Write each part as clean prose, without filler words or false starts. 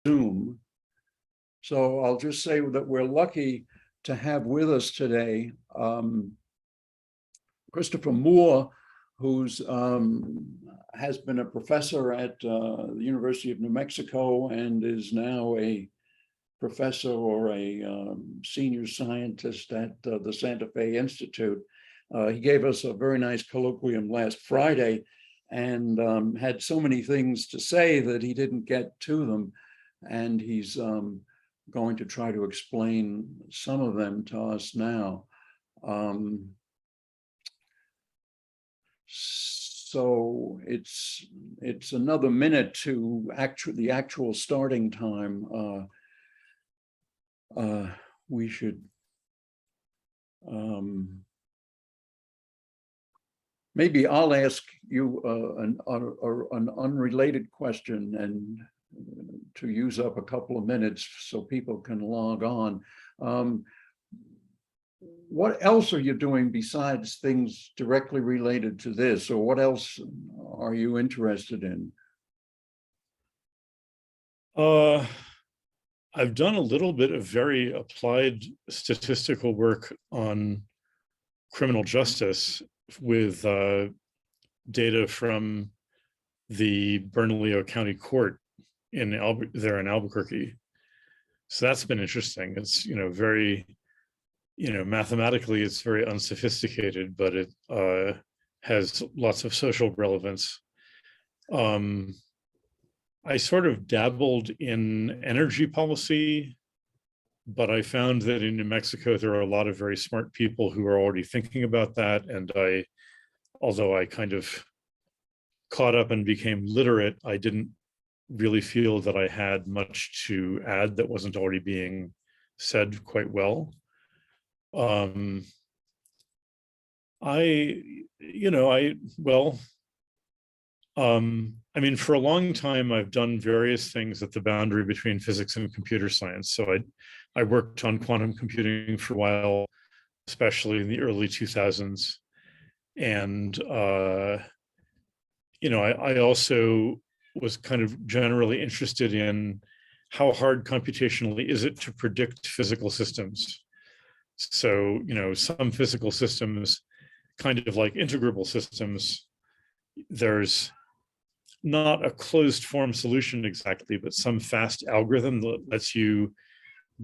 Zoom. So I'll just say that we're lucky to have with us today Christopher Moore, who's has been a professor at the University of New Mexico and is now a professor or a senior scientist at the Santa Fe Institute. He gave us a very nice colloquium last Friday and had so many things to say that he didn't get to them. And he's going to try to explain some of them to us now. So it's another minute to the actual starting time. We should maybe I'll ask you an unrelated question and to use up a couple of minutes so people can log on. What else are you doing besides things directly related to this, or what else are you interested in? I've done a little bit of very applied statistical work on criminal justice with data from the Bernalillo County Court in Albuquerque. So that's been interesting. It's, very, mathematically it's very unsophisticated, but it has lots of social relevance. I sort of dabbled in energy policy, but I found that in New Mexico, there are a lot of very smart people who are already thinking about that. And although I kind of caught up and became literate, I didn't really feel that I had much to add that wasn't already being said quite well. For a long time, I've done various things at the boundary between physics and computer science. So I worked on quantum computing for a while, especially in the early 2000s. And, I also was kind of generally interested in how hard computationally is it to predict physical systems. So, some physical systems, kind of like integrable systems, there's not a closed form solution exactly, but some fast algorithm that lets you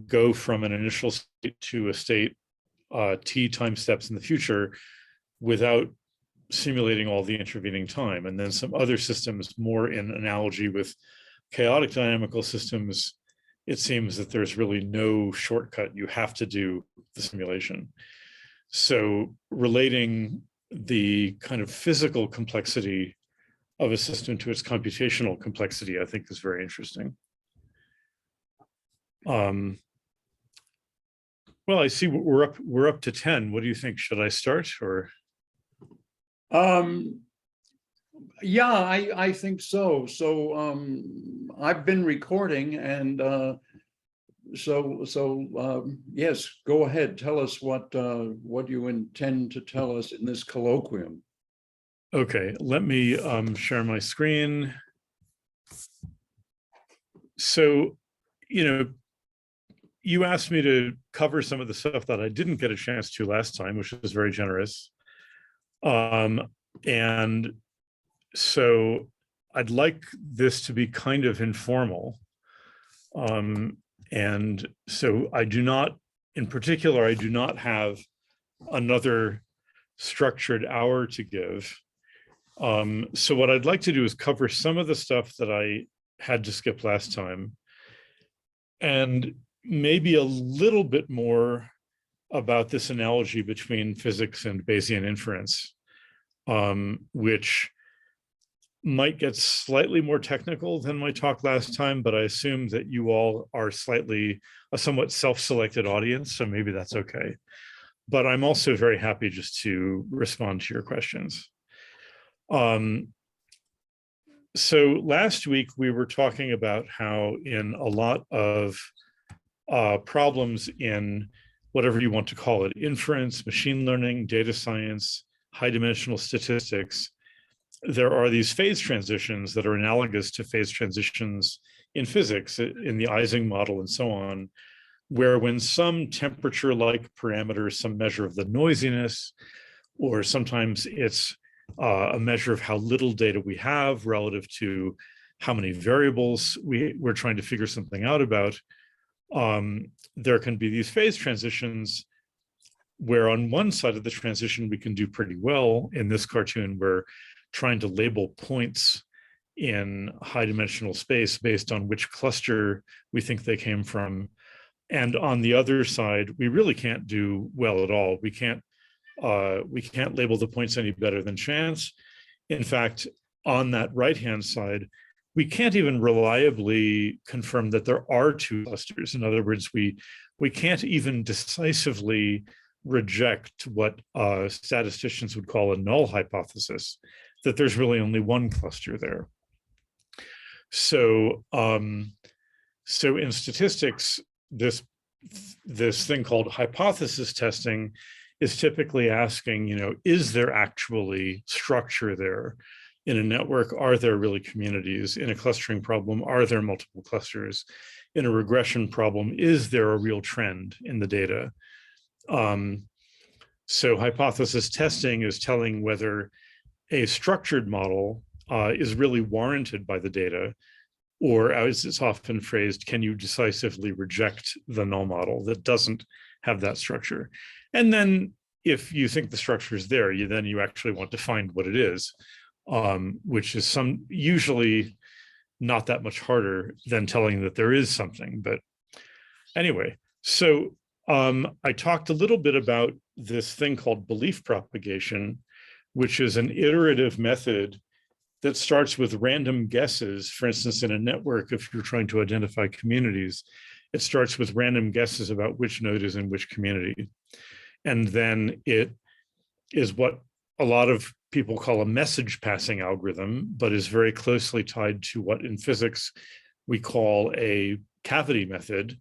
go from an initial state to a state t time steps in the future without simulating all the intervening time. And then some other systems, more in analogy with chaotic dynamical systems, it seems that there's really no shortcut. You have to do the simulation. So relating the kind of physical complexity of a system to its computational complexity, I think, is very interesting. Well, I see we're up to 10. What do you think? Should I start or? Yeah, I think so. So I've been recording, and yes, go ahead. Tell us what you intend to tell us in this colloquium. Okay, let me share my screen. So, you asked me to cover some of the stuff that I didn't get a chance to last time, which was very generous. And so I'd like this to be kind of informal. And so I do not have another structured hour to give. So what I'd like to do is cover some of the stuff that I had to skip last time, and maybe a little bit more about this analogy between physics and Bayesian inference, which might get slightly more technical than my talk last time, but I assume that you all are a somewhat self-selected audience, so maybe that's okay. But I'm also very happy just to respond to your questions. So last week we were talking about how in a lot of problems in whatever you want to call it, inference, machine learning, data science, high dimensional statistics, there are these phase transitions that are analogous to phase transitions in physics, in the Ising model and so on, where when some temperature-like parameter, some measure of the noisiness, or sometimes it's a measure of how little data we have relative to how many variables we're trying to figure something out about, there can be these phase transitions where on one side of the transition we can do pretty well. In this cartoon, we're trying to label points in high dimensional space based on which cluster we think they came from. And on the other side, we really can't do well at all. We can't label the points any better than chance. In fact, on that right-hand side, we can't even reliably confirm that there are two clusters. In other words, we can't even decisively reject what statisticians would call a null hypothesis, that there's really only one cluster there. So, so in statistics, this thing called hypothesis testing is typically asking, is there actually structure there? In a network, are there really communities? In a clustering problem, are there multiple clusters? In a regression problem, is there a real trend in the data? So hypothesis testing is telling whether a structured model is really warranted by the data, or as it's often phrased, can you decisively reject the null model that doesn't have that structure? And then if you think the structure is there, you actually want to find what it is, which is usually not that much harder than telling that there is something. But anyway, so I talked a little bit about this thing called belief propagation, which is an iterative method that starts with random guesses. For instance, in a network, if you're trying to identify communities, it starts with random guesses about which node is in which community. And then it is what a lot of people call a message passing algorithm, but is very closely tied to what in physics we call a cavity method,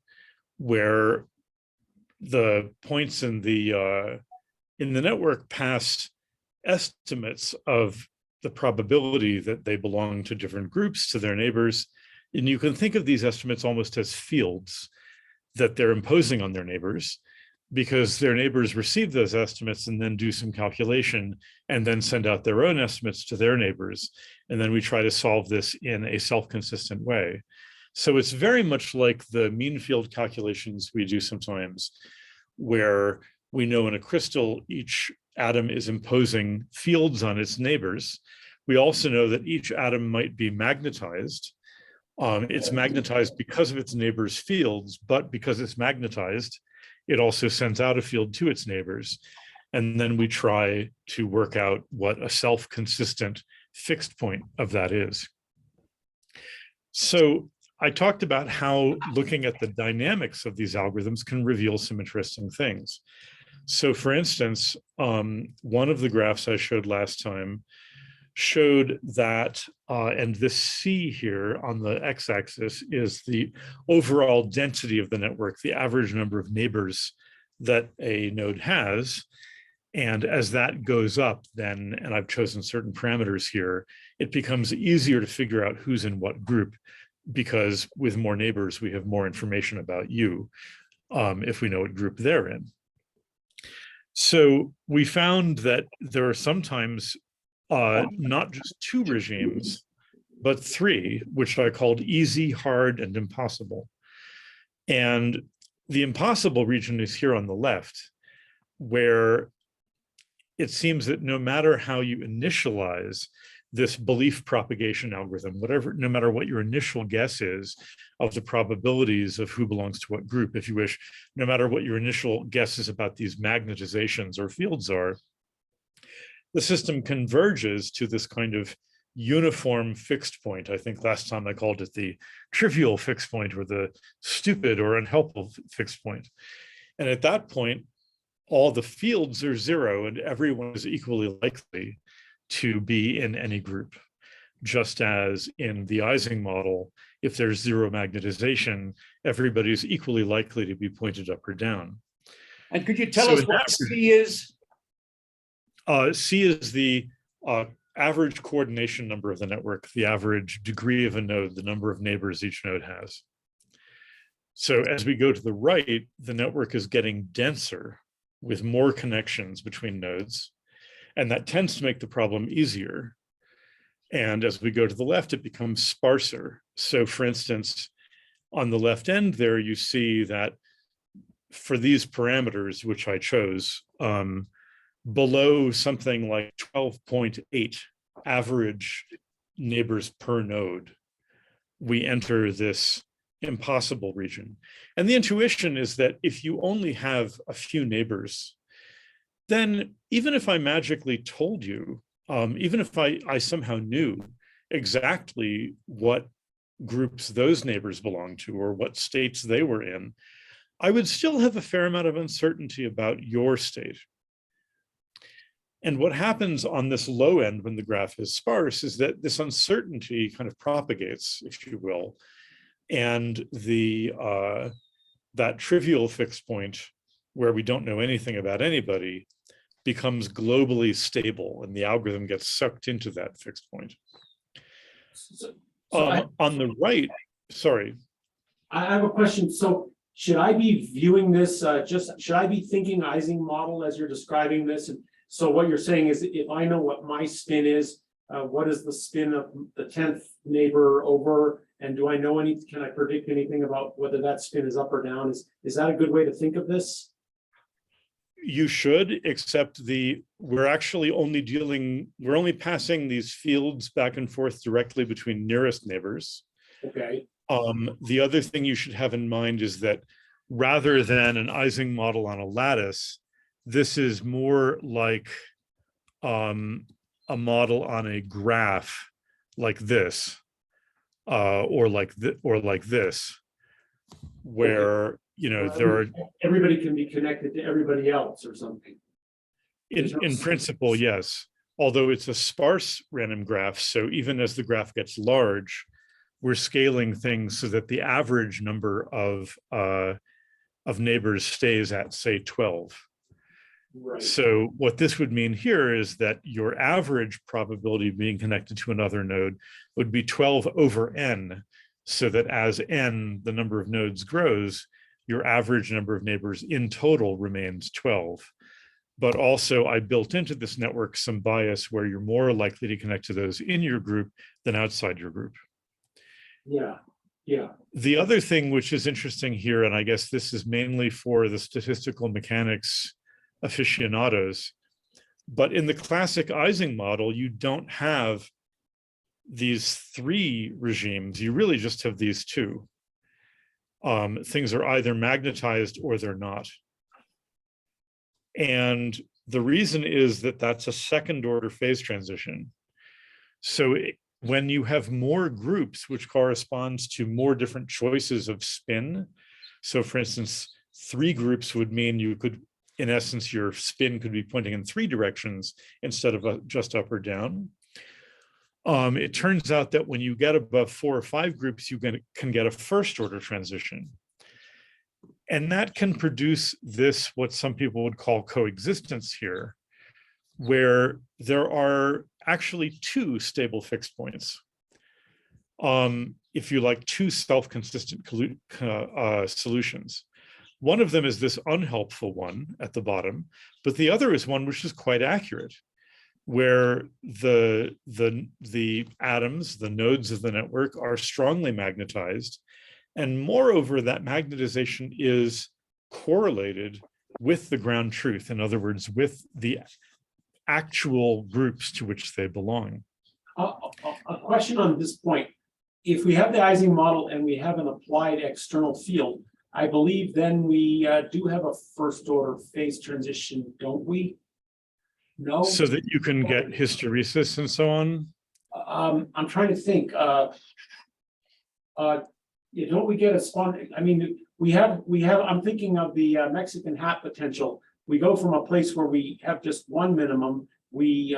where the points in the network pass estimates of the probability that they belong to different groups, to their neighbors. And you can think of these estimates almost as fields that they're imposing on their neighbors, because their neighbors receive those estimates and then do some calculation and then send out their own estimates to their neighbors. And then we try to solve this in a self-consistent way. So it's very much like the mean field calculations we do sometimes, where we know in a crystal, each atom is imposing fields on its neighbors. We also know that each atom might be magnetized. It's magnetized because of its neighbors' fields, but because it's magnetized, it also sends out a field to its neighbors. And then we try to work out what a self-consistent fixed point of that is. So I talked about how looking at the dynamics of these algorithms can reveal some interesting things. So for instance, one of the graphs I showed last time showed that, and this C here on the x-axis is the overall density of the network, the average number of neighbors that a node has. And as that goes up, then, and I've chosen certain parameters here, it becomes easier to figure out who's in what group, because with more neighbors, we have more information about you if we know what group they're in. So we found that there are sometimes not just two regimes, but three, which I called easy, hard, and impossible. And the impossible region is here on the left, where it seems that no matter how you initialize this belief propagation algorithm, no matter what your initial guess is of the probabilities of who belongs to what group, if you wish, no matter what your initial guesses about these magnetizations or fields are, the system converges to this kind of uniform fixed point. I think last time I called it the trivial fixed point, or the stupid or unhelpful fixed point. And at that point, all the fields are zero and everyone is equally likely to be in any group. Just as in the Ising model, if there's zero magnetization, everybody's equally likely to be pointed up or down. And could you tell us what C is? C is the average coordination number of the network, the average degree of a node, the number of neighbors each node has. So as we go to the right, the network is getting denser with more connections between nodes, and that tends to make the problem easier. And as we go to the left, it becomes sparser. So for instance, on the left end there, you see that for these parameters, which I chose, below something like 12.8 average neighbors per node, we enter this impossible region. And the intuition is that if you only have a few neighbors, then even if I magically told you, even if I somehow knew exactly what groups those neighbors belong to or what states they were in, I would still have a fair amount of uncertainty about your state. And what happens on this low end when the graph is sparse is that this uncertainty kind of propagates, if you will, and that trivial fixed point where we don't know anything about anybody becomes globally stable, and the algorithm gets sucked into that fixed point. On the right, sorry. I have a question. So should I be viewing this, should I be thinking Ising model as you're describing this? And so what you're saying is, if I know what my spin is, what is the spin of the 10th neighbor over? And do I know can I predict anything about whether that spin is up or down? Is that a good way to think of this? You should, except we're only passing these fields back and forth directly between nearest neighbors. Okay. The other thing you should have in mind is that rather than an Ising model on a lattice, this is more like a model on a graph like this, or like this, where there are, everybody can be connected to everybody else or something. in principle, yes. Although it's a sparse random graph, so even as the graph gets large, we're scaling things so that the average number of neighbors stays at, say, 12. Right. So what this would mean here is that your average probability of being connected to another node would be 12 over n, so that as n, the number of nodes grows, your average number of neighbors in total remains 12. But also I built into this network some bias where you're more likely to connect to those in your group than outside your group. Yeah, yeah. The other thing which is interesting here, and I guess this is mainly for the statistical mechanics aficionados, but in the classic Ising model, you don't have these three regimes. You really just have these two. Things are either magnetized or they're not. And the reason is that that's a second order phase transition. So when you have more groups, which corresponds to more different choices of spin, so for instance, 3 groups would mean you could, in essence, your spin could be pointing in 3 directions instead of just up or down. It turns out that when you get above 4 or 5 groups, you can get a first order transition. And that can produce this, what some people would call coexistence here, where there are actually 2 stable fixed points. If you like, 2 self-consistent solutions. One of them is this unhelpful one at the bottom, but the other is one which is quite accurate, where the atoms, the nodes of the network, are strongly magnetized. And moreover, that magnetization is correlated with the ground truth. In other words, with the actual groups to which they belong. A question on this point. If we have the Ising model and we have an applied external field, I believe then we do have a first order phase transition, don't we? No? So that you can get hysteresis and so on? I'm trying to think. Don't we get a spawn? I mean, we have, I'm thinking of the Mexican hat potential. We go from a place where we have just 1 minimum, we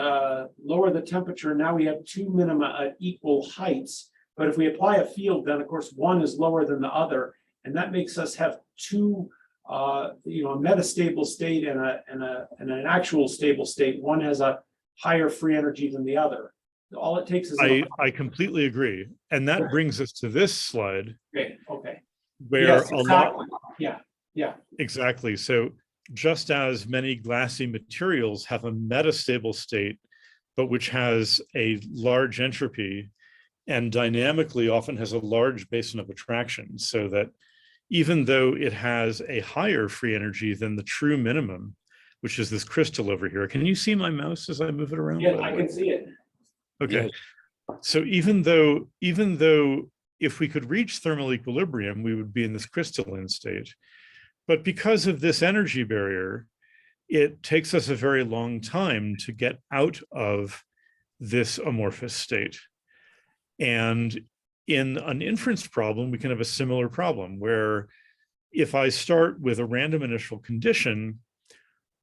lower the temperature, now we have 2 minima at equal heights. But if we apply a field, then of course 1 is lower than the other. And that makes us have 2, a metastable state and an actual stable state. One has a higher free energy than the other. All it takes is I completely agree. And that brings us to this slide okay. where Yes, a lot, exactly. Yeah. exactly. So just as many glassy materials have a metastable state, but which has a large entropy and dynamically often has a large basin of attraction, so that even though it has a higher free energy than the true minimum, which is this crystal over here. Can you see my mouse as I move it around? Yeah, I can see it. Okay. Yes. So even though if we could reach thermal equilibrium, we would be in this crystalline state. But because of this energy barrier, it takes us a very long time to get out of this amorphous state. And in an inference problem, we can have a similar problem where if I start with a random initial condition,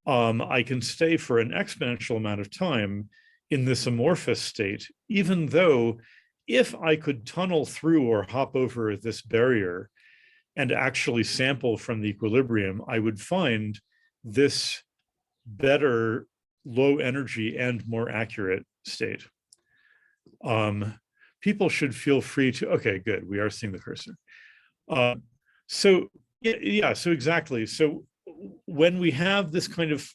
I can stay for an exponential amount of time in this amorphous state, even though if I could tunnel through or hop over this barrier and actually sample from the equilibrium, I would find this better low energy and more accurate state. People should feel free to, okay, good, we are seeing the cursor. So exactly. So when we have this kind of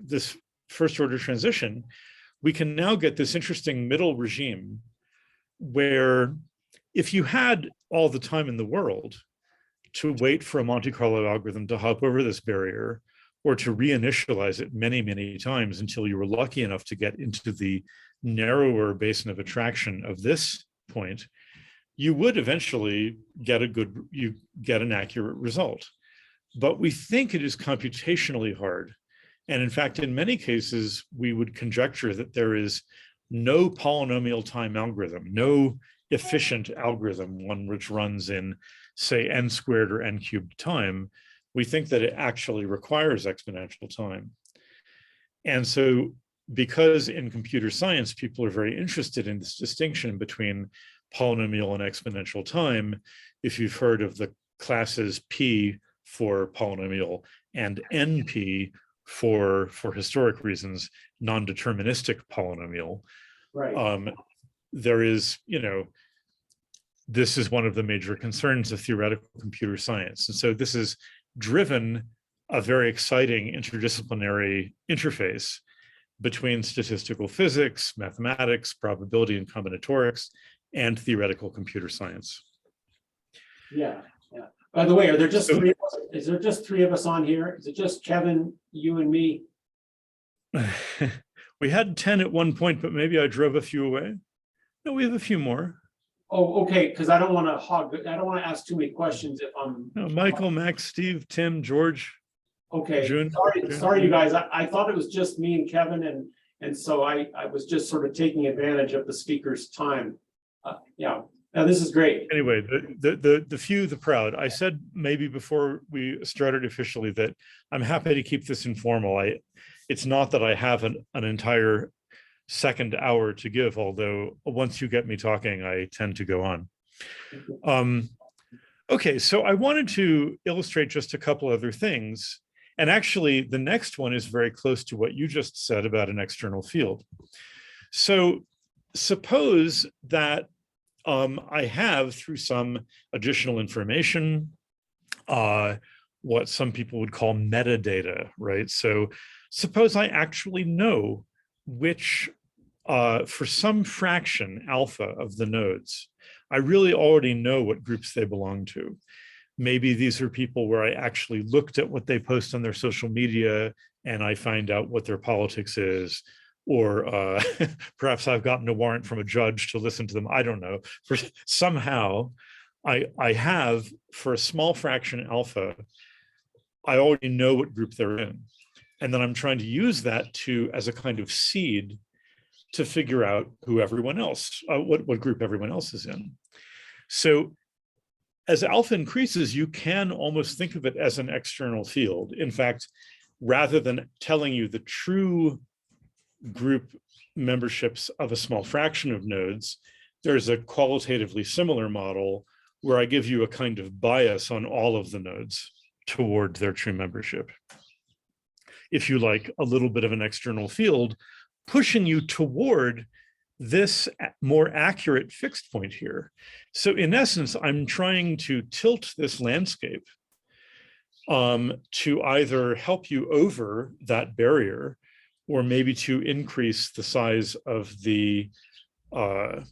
this first order transition, we can now get this interesting middle regime where if you had all the time in the world to wait for a Monte Carlo algorithm to hop over this barrier or to reinitialize it many, many times until you were lucky enough to get into the narrower basin of attraction of this point, you would eventually get an accurate result. But we think it is computationally hard. And in fact, in many cases, we would conjecture that there is no polynomial time algorithm, no efficient algorithm, one which runs in, say, n squared or n cubed time. We think that it actually requires exponential time. And so because in computer science, people are very interested in this distinction between polynomial and exponential time, if you've heard of the classes P for polynomial and NP for historic reasons, non-deterministic polynomial, Right. there is, this is one of the major concerns of theoretical computer science. And so this has driven a very exciting interdisciplinary interface between statistical physics, mathematics, probability and combinatorics, and theoretical computer science. Yeah. By the way, are there just three of us? Is there just three of us on here? Is it just Kevin, you, and me? We had 10 at one point, but maybe I drove a few away. No, we have a few more. Oh, okay, because I don't want to ask too many questions if I'm. No, Michael, Max, Steve, Tim, George. Okay, June. sorry, you guys. I thought it was just me and Kevin, and so I was just sort of taking advantage of the speaker's time. Yeah, now this is great. Anyway, the few, the proud. I said maybe before we started officially that I'm happy to keep this informal. It's not that I have an entire second hour to give, although once you get me talking, I tend to go on. Okay, so I wanted to illustrate just a couple other things. And actually, the next one is very close to what you just said about an external field. So suppose that I have, through some additional information, what some people would call metadata, right? So suppose I actually know which, for some fraction alpha of the nodes, I really already know what groups they belong to. Maybe these are people where I actually looked at what they post on their social media and I find out what their politics is, or perhaps I've gotten a warrant from a judge to listen to them. I don't know. Somehow I have, for a small fraction alpha, I already know what group they're in. And then I'm trying to use that as a kind of seed to figure out who everyone else, what group everyone else is in. So as alpha increases, you can almost think of it as an external field. In fact, rather than telling you the true group memberships of a small fraction of nodes, there's a qualitatively similar model where I give you a kind of bias on all of the nodes toward their true membership. if you like, a little bit of an external field, pushing you toward this more accurate fixed point here. So in essence, I'm trying to tilt this landscape to either help you over that barrier, or maybe to increase the size of the the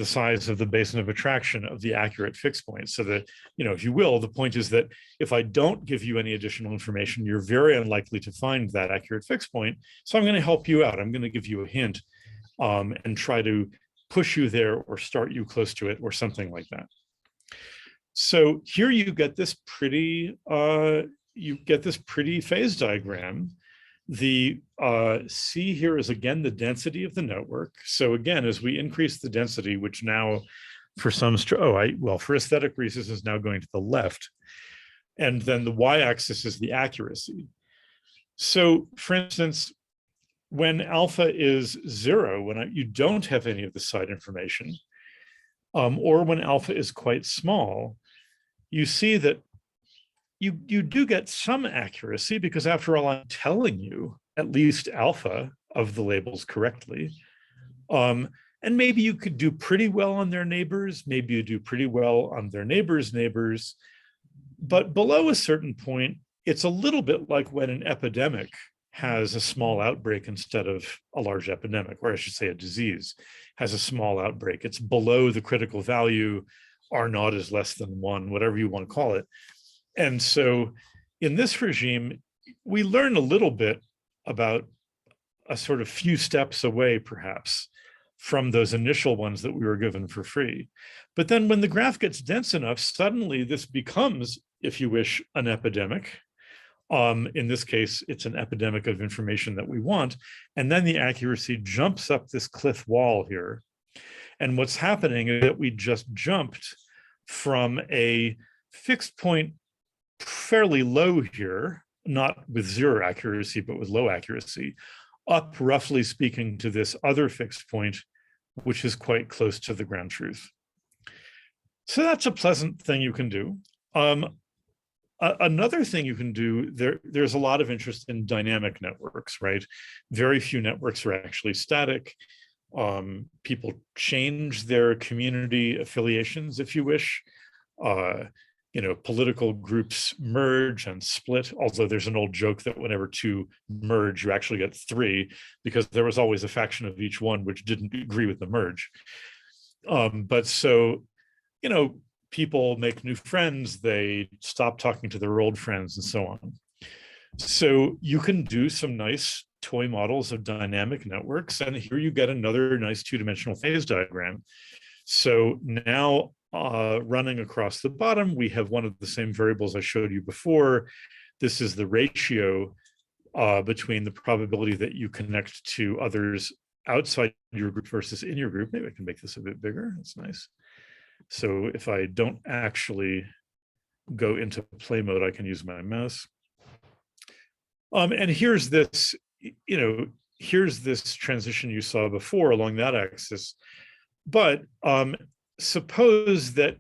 size of the basin of attraction of the accurate fixed point. So that, if you will, the point is that if I don't give you any additional information, you're very unlikely to find that accurate fixed point. So I'm going to help you out. I'm going to give you a hint and try to push you there or start you close to it or something like that. So here you get this pretty phase diagram. The C here is again the density of the network. So again, as we increase the density, which now for some, for aesthetic reasons is now going to the left. And then the y-axis is the accuracy. So for instance, when alpha is 0, when you don't have any of the side information, or when alpha is quite small, you see that you do get some accuracy, because after all, I'm telling you at least alpha of the labels correctly. And maybe you could do pretty well on their neighbors, maybe you do pretty well on their neighbors' neighbors, but below a certain point, it's a little bit like when an epidemic has a small outbreak instead of a large epidemic, or I should say a disease has a small outbreak. It's below the critical value, R naught is less than 1, whatever you want to call it. And so in this regime, we learn a little bit about a sort of few steps away, perhaps, from those initial ones that we were given for free. But then when the graph gets dense enough, suddenly this becomes, if you wish, an epidemic. In this case, it's an epidemic of information that we want. And then the accuracy jumps up this cliff wall here. And what's happening is that we just jumped from a fixed point fairly low here, not with 0 accuracy, but with low accuracy, up, roughly speaking, to this other fixed point, which is quite close to the ground truth. So that's a pleasant thing you can do. Another thing you can do, there's a lot of interest in dynamic networks, right? Very few networks are actually static. People change their community affiliations, if you wish. Political groups merge and split, although there's an old joke that whenever 2 merge, you actually get 3, because there was always a faction of each one which didn't agree with the merge. But so, people make new friends, they stop talking to their old friends, and so on. So you can do some nice toy models of dynamic networks, and here you get another nice 2-dimensional phase diagram. So now running across the bottom, we have one of the same variables I showed you before. This is the ratio between the probability that you connect to others outside your group versus in your group. Maybe I can make this a bit bigger. That's nice. So if I don't actually go into play mode, I can use my mouse. And here's this, here's this transition you saw before along that axis. But suppose that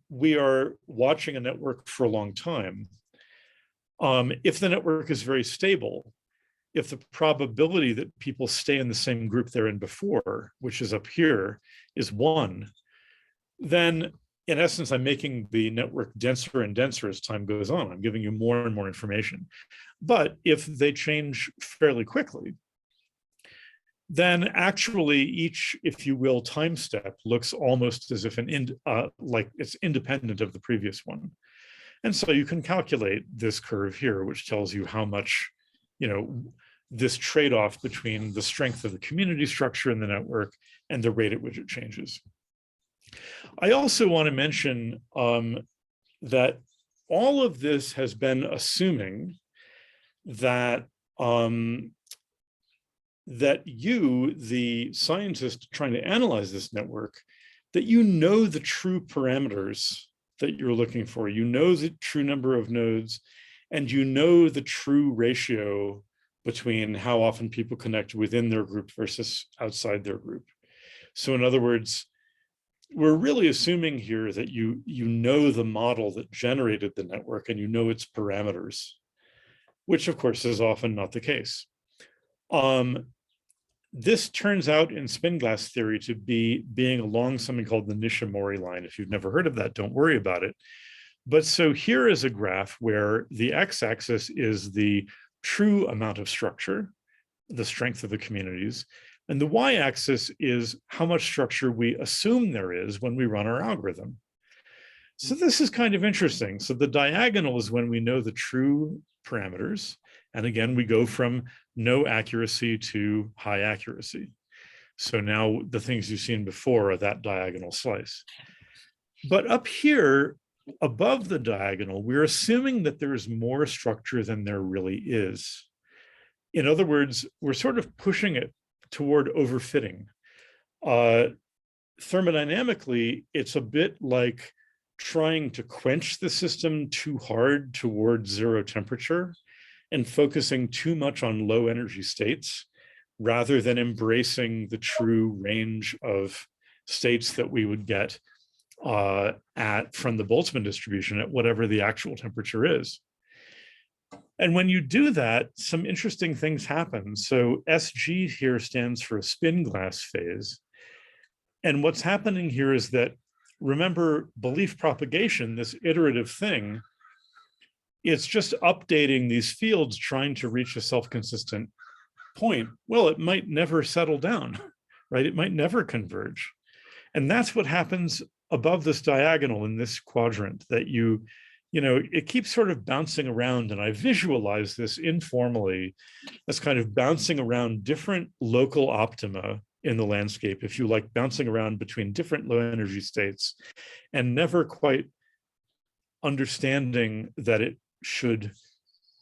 we are watching a network for a long time. If the network is very stable, if the probability that people stay in the same group they're in before, which is up here, is 1, then in essence, I'm making the network denser and denser as time goes on. I'm giving you more and more information. But if they change fairly quickly, then actually each, if you will, time step looks almost as if like it's independent of the previous one. And so you can calculate this curve here, which tells you how much, this trade-off between the strength of the community structure in the network and the rate at which it changes. I also want to mention that all of this has been assuming that that you, the scientist trying to analyze this network, that you know the true parameters that you're looking for. You know the true number of nodes, and you know the true ratio between how often people connect within their group versus outside their group. So in other words, we're really assuming here that you know the model that generated the network and you know its parameters. which of course is often not the case. This turns out in spin glass theory to be being along something called the Nishamori line. If you've never heard of that, don't worry about it. But so here is a graph where the x-axis is the true amount of structure, the strength of the communities, and the y-axis is how much structure we assume there is when we run our algorithm. So this is kind of interesting. So the diagonal is when we know the true parameters. And again, we go from no accuracy to high accuracy. So now the things you've seen before are that diagonal slice. But up here, above the diagonal, we're assuming that there is more structure than there really is. In other words, we're sort of pushing it toward overfitting. Thermodynamically, it's a bit like trying to quench the system too hard towards zero temperature and focusing too much on low energy states rather than embracing the true range of states that we would get from the Boltzmann distribution at whatever the actual temperature is. And when you do that, some interesting things happen. So SG here stands for a spin glass phase. And what's happening here is that, remember, belief propagation, this iterative thing, it's just updating these fields trying to reach a self-consistent point. Well, it might never settle down, right? It might never converge. And that's what happens above this diagonal in this quadrant, that it keeps sort of bouncing around. And I visualize this informally as kind of bouncing around different local optima in the landscape, if you like, bouncing around between different low energy states and never quite understanding that it should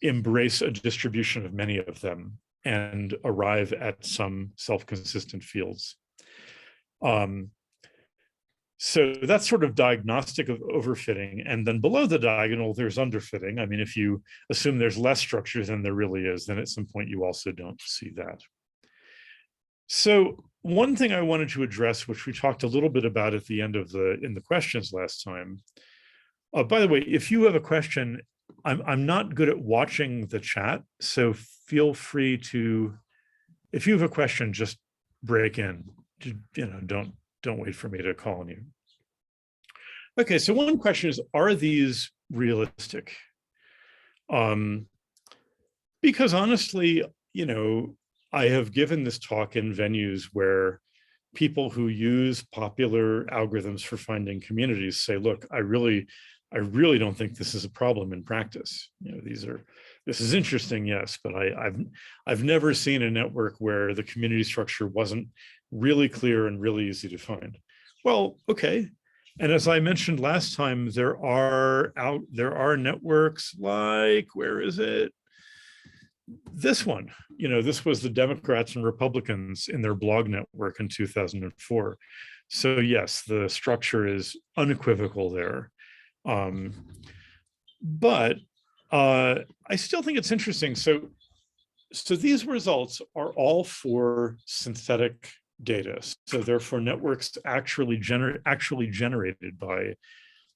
embrace a distribution of many of them and arrive at some self-consistent fields. So that's sort of diagnostic of overfitting. And then below the diagonal, there's underfitting. I mean, if you assume there's less structure than there really is, then at some point you also don't see that. So one thing I wanted to address, which we talked a little bit about at the end of in the questions last time. By the way, if you have a question, I'm not good at watching the chat, so feel free to, if you have a question, just break in. Don't wait for me to call on you. Okay, so one question is, are these realistic? Because honestly, I have given this talk in venues where people who use popular algorithms for finding communities say, look, I really don't think this is a problem in practice. This is interesting, yes, but I've never seen a network where the community structure wasn't really clear and really easy to find. Well, okay. And as I mentioned last time, there are networks like, where is it? This one, this was the Democrats and Republicans in their blog network in 2004. So yes, the structure is unequivocal there. But I still think it's interesting. So these results are all for synthetic data. So they're for networks actually generated by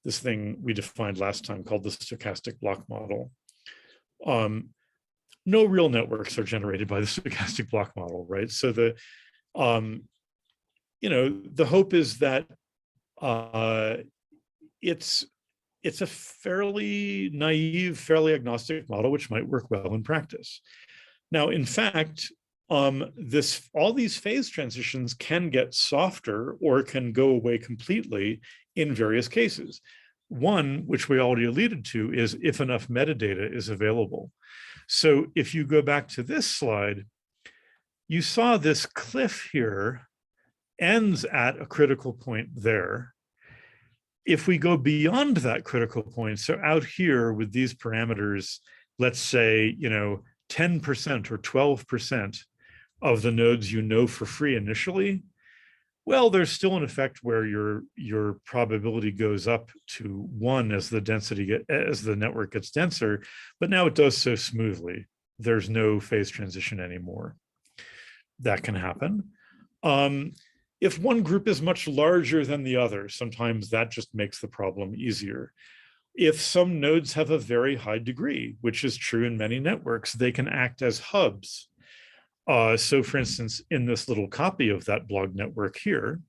this thing we defined last time called the stochastic block model. No real networks are generated by the stochastic block model, right? So the hope is that it's a fairly naive, fairly agnostic model, which might work well in practice. Now, in fact, all these phase transitions can get softer or can go away completely in various cases. One, which we already alluded to, is if enough metadata is available. So if you go back to this slide, you saw this cliff here ends at a critical point there. If we go beyond that critical point, so out here with these parameters, let's say, 10% or 12% of the nodes for free initially, well, there's still an effect where your probability goes up to 1 as the network gets denser, but now it does so smoothly. There's no phase transition anymore. That can happen. If one group is much larger than the other, sometimes that just makes the problem easier. if some nodes have a very high degree, which is true in many networks, they can act as hubs. So for instance, in this little copy of that blog network here,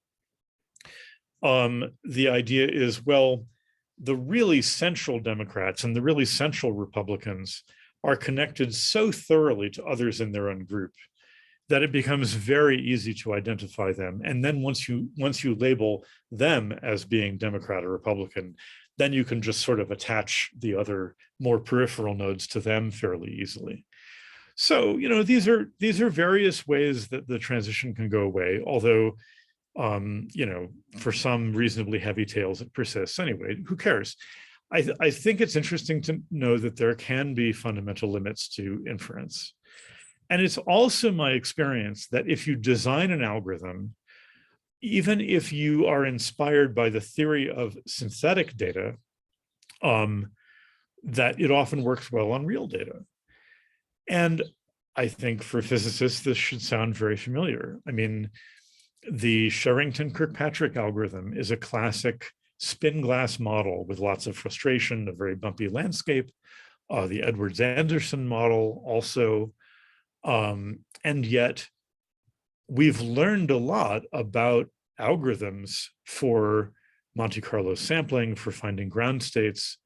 the idea is, well, the really central Democrats and the really central Republicans are connected so thoroughly to others in their own group that it becomes very easy to identify them. And then once you label them as being Democrat or Republican, then you can just sort of attach the other more peripheral nodes to them fairly easily. So, you know, these are various ways that the transition can go away, although, you know, for some reasonably heavy tails, it persists. Anyway, who cares? I think it's interesting to know that there can be fundamental limits to inference. And it's also my experience that if you design an algorithm, even if you are inspired by the theory of synthetic data, that it often works well on real data. And I think for physicists, this should sound very familiar. I mean, the Sherrington-Kirkpatrick algorithm is a classic spin glass model with lots of frustration, a very bumpy landscape. The Edwards-Anderson model also, and yet we've learned a lot about algorithms for Monte Carlo sampling, for finding ground states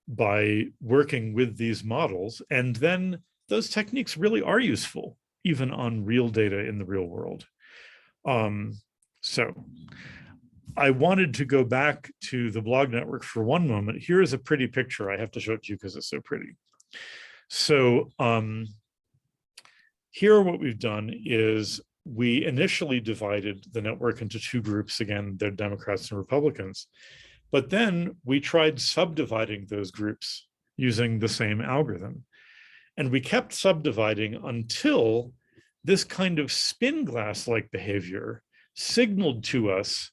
by working with these models. And then those techniques really are useful, even on real data in the real world. So I wanted to go back to the blog network for one moment. Here is a pretty picture. I have to show it to you because it's so pretty. So here what we've done is we initially divided the network into two groups. Again, they're Democrats and Republicans. But then we tried subdividing those groups using the same algorithm. And we kept subdividing until this kind of spin glass-like behavior signaled to us,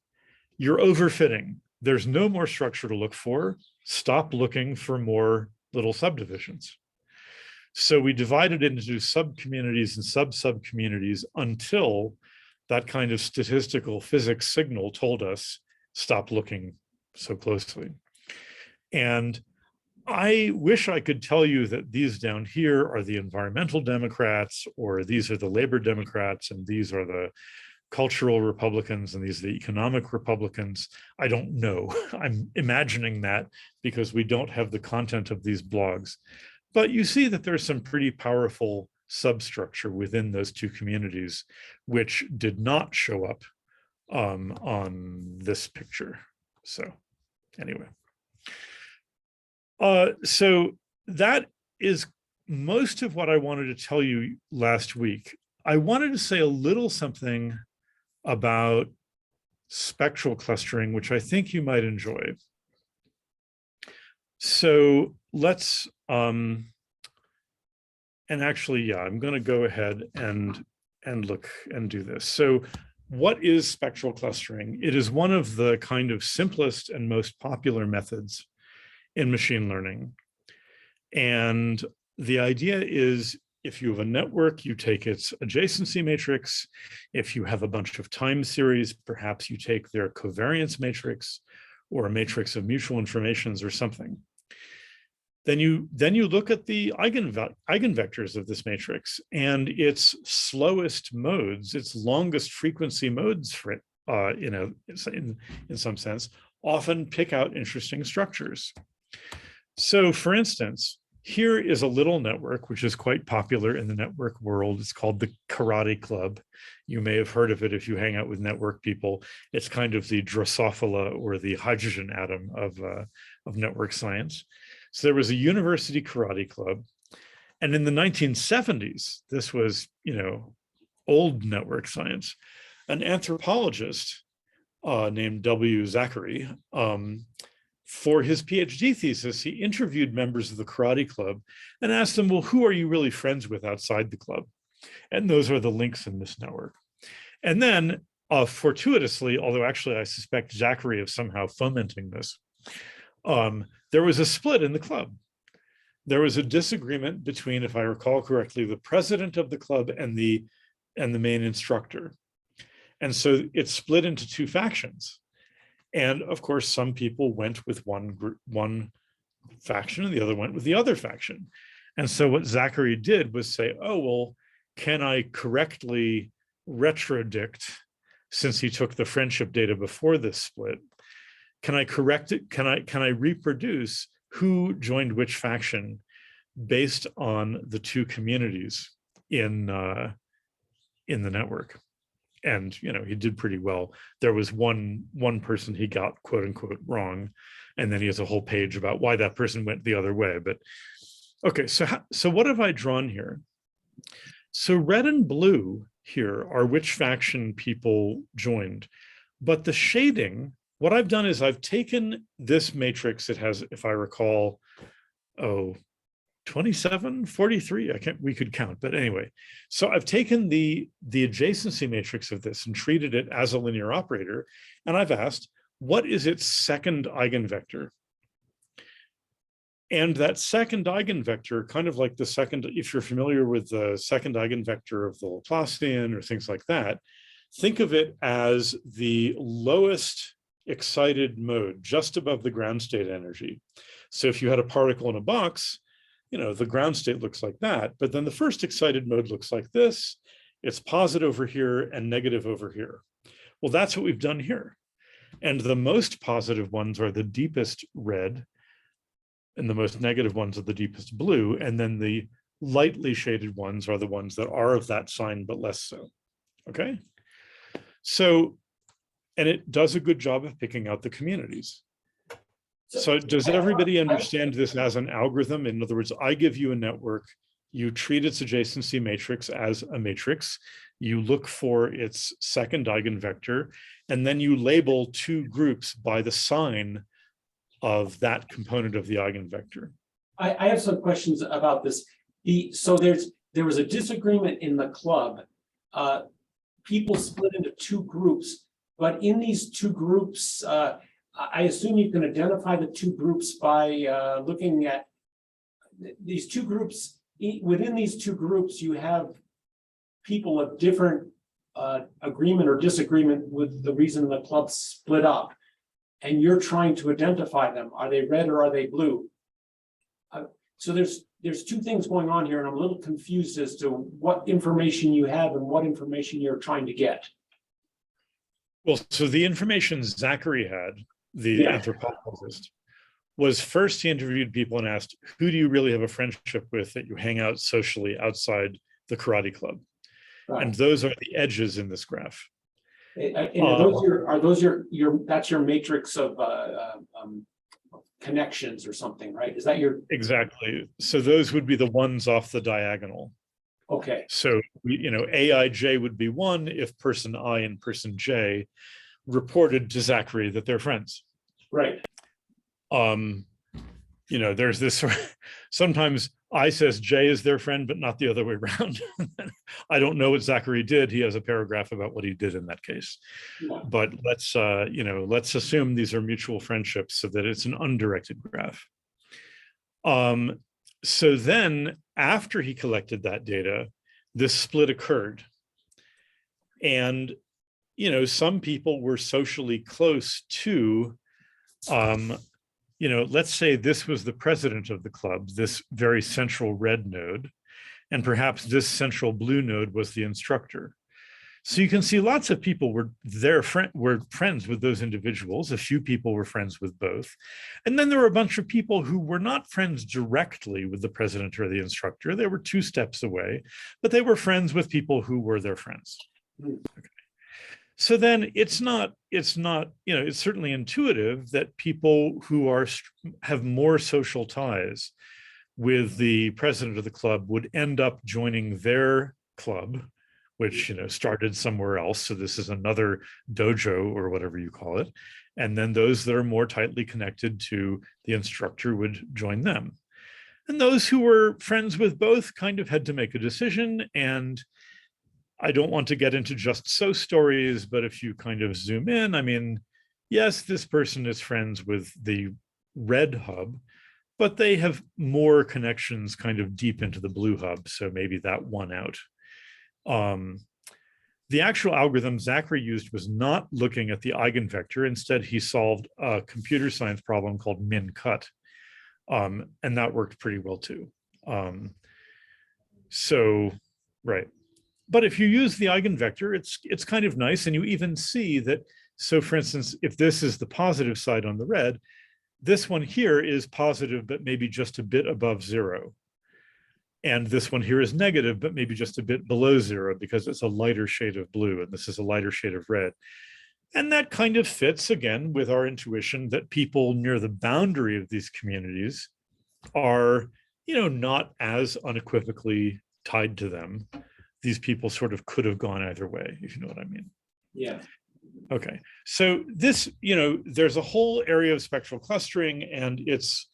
you're overfitting. There's no more structure to look for. Stop looking for more little subdivisions. So we divided it into subcommunities and sub-subcommunities until that kind of statistical physics signal told us, stop looking so closely. And I wish I could tell you that these down here are the environmental Democrats, or these are the labor Democrats, and these are the cultural Republicans, and these are the economic Republicans. I don't know. I'm imagining that because we don't have the content of these blogs. But you see that there's some pretty powerful substructure within those two communities, which did not show up on this picture. So anyway. So that is most of what I wanted to tell you last week. I wanted to say a little something about spectral clustering, which I think you might enjoy. So let's, and actually, yeah, I'm going to go ahead and look and do this. So what is spectral clustering? It is one of the kind of simplest and most popular methods in machine learning. And the idea is, if you have a network, you take its adjacency matrix. If you have a bunch of time series, perhaps you take their covariance matrix or a matrix of mutual informations or something. Then you look at the eigenvectors of this matrix and its slowest modes, its longest frequency modes for it, in some sense, often pick out interesting structures. So for instance, here is a little network, which is quite popular in the network world. It's called the Karate Club. You may have heard of it if you hang out with network people. It's kind of the Drosophila or the hydrogen atom of network science. So there was a university karate club. And in the 1970s, this was, old network science, an anthropologist named W. Zachary, for his PhD thesis, he interviewed members of the karate club and asked them, well, who are you really friends with outside the club? And those are the links in this network. And then fortuitously, although actually I suspect Zachary of somehow fomenting this, there was a split in the club. There was a disagreement between, if I recall correctly, the president of the club and the main instructor. And so it split into two factions. And of course, some people went with one faction and the other went with the other faction. And so what Zachary did was say, oh, well, can I correctly retrodict, since he took the friendship data before this split, can I correct it? Can I reproduce who joined which faction based on the two communities in the network? And he did pretty well. There was one person he got quote unquote wrong, and then he has a whole page about why that person went the other way. But okay, so what have I drawn here? So red and blue here are which faction people joined, but the shading, what I've done is I've taken this matrix. It has, if I recall, 27, 43, we could count, but anyway. So I've taken the adjacency matrix of this and treated it as a linear operator. And I've asked, what is its second eigenvector? And that second eigenvector, kind of like the second, if you're familiar with the second eigenvector of the Laplacian or things like that, think of it as the lowest excited mode just above the ground state energy. So if you had a particle in a box, the ground state looks like that, but then the first excited mode looks like this. It's positive over here and negative over here. Well, that's what we've done here. And the most positive ones are the deepest red, and the most negative ones are the deepest blue. And then the lightly shaded ones are the ones that are of that sign, but less so. Okay. So, and it does a good job of picking out the communities. So does everybody understand this as an algorithm? In other words, I give you a network, you treat its adjacency matrix as a matrix, you look for its second eigenvector, and then you label two groups by the sign of that component of the eigenvector. I have some questions about this. So there was a disagreement in the club. People split into two groups, but in these two groups, I assume you can identify the two groups by looking at these two groups. Within these two groups, you have people of different agreement or disagreement with the reason the club split up. And you're trying to identify them. Are they red or are they blue? So there's two things going on here, and I'm a little confused as to what information you have and what information you're trying to get. Well, so the information Zachary had, the anthropologist, was first he interviewed people and asked, who do you really have a friendship with that you hang out socially outside the karate club? Right. And those are the edges in this graph. And are those your that's your matrix of connections or something, right? Is that your? Exactly. So those would be the ones off the diagonal. Okay. So, AIJ would be one if person I and person J reported to Zachary that they're friends. Right. There's this, sometimes I says J is their friend, but not the other way around. I don't know what Zachary did. He has a paragraph about what he did in that case. Yeah. But let's assume these are mutual friendships so that it's an undirected graph. So then after he collected that data, this split occurred. And, some people were socially close to, let's say this was the president of the club, this very central red node, and perhaps this central blue node was the instructor. So you can see lots of people were friends with those individuals. A few people were friends with both. And then there were a bunch of people who were not friends directly with the president or the instructor. They were two steps away, but they were friends with people who were their friends. Okay. So then it's certainly intuitive that people who have more social ties with the president of the club would end up joining their club, which started somewhere else. So this is another dojo or whatever you call it. And then those that are more tightly connected to the instructor would join them. And those who were friends with both kind of had to make a decision. And I don't want to get into just so stories, but if you kind of zoom in, yes, this person is friends with the red hub, but they have more connections kind of deep into the blue hub. So maybe that won out. The actual algorithm Zachary used was not looking at the eigenvector. Instead, he solved a computer science problem called min-cut, And that worked pretty well too. So, right. But if you use the eigenvector, it's kind of nice. And you even see that, so for instance, if this is the positive side on the red, this one here is positive, but maybe just a bit above 0. And this one here is negative, but maybe just a bit below 0 because it's a lighter shade of blue and this is a lighter shade of red. And that kind of fits again with our intuition that people near the boundary of these communities are, not as unequivocally tied to them. These people sort of could have gone either way, if you know what I mean. Yeah. Okay, so this, there's a whole area of spectral clustering, and it's,